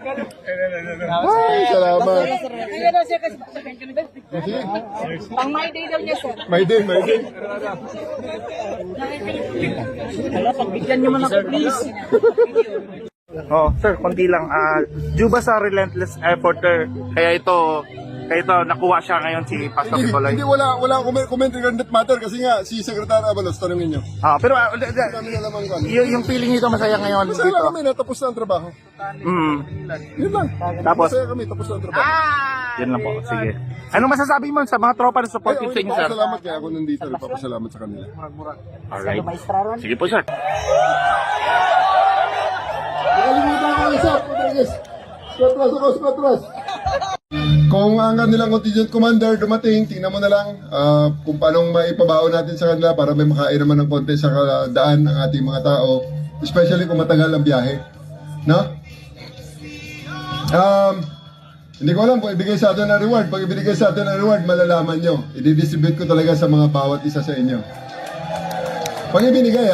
Ay, salamat. Ayun daw sir, kasi pang my day daw niya sir. May din, may din. Hala, pagbigyan niyo man ako please. Oh, sir, konti lang. Due ba sa relentless effort, sir? Kaya ito nakuha siya ngayon si Pastor Kibuloy. Hindi, wala comment regarding that matter kasi nga si Secretary Abalos, tanungin nyo. Pero Kami na lamang kami. yung feeling nito masaya ngayon Masaya dito. lang kami na tapos na ang trabaho. Yun lang. Tapos? Masaya kami, tapos na ang trabaho. Yan lang po. Sige. Anong masasabi mo sa mga tropa na supportive sa inyo, sir? Salamat kaya ako nandito. Nagpapasalamat sa kanila. Alright. Sige po, sir. Nakalimutan ko isa, Rodriguez. Patras ako, patras. Kung ang kanilang contingent commander dumating, tingnan mo na lang kung paano maipabaon natin sa kanila para may makain naman ng konti sa daan ng ating mga tao, especially kung matagal ang biyahe. No? Hindi ko alam kung ibigay sa atin ang reward. Pag ibigay sa atin ang reward, malalaman nyo. I-distribute ko talaga sa mga bawat isa sa inyo. Pag ibinigay,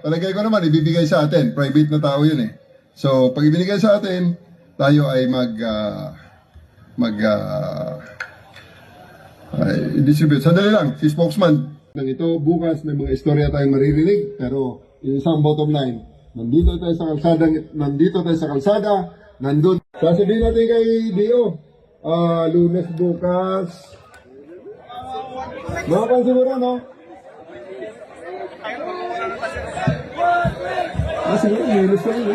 palagay ko naman, ibibigay sa atin. Private na tao yun eh. So, pag ibinigay sa atin, tayo ay i-distribute. Sandali lang, si spokesman. Ito, bukas may mga istorya tayong maririnig, pero yung isang bottom line, nandito tayo sa kalsada, nandun. Sasabihin natin kay Dio, Lunes bukas. Makapan siguro, no? Siguro, Lunes na yun.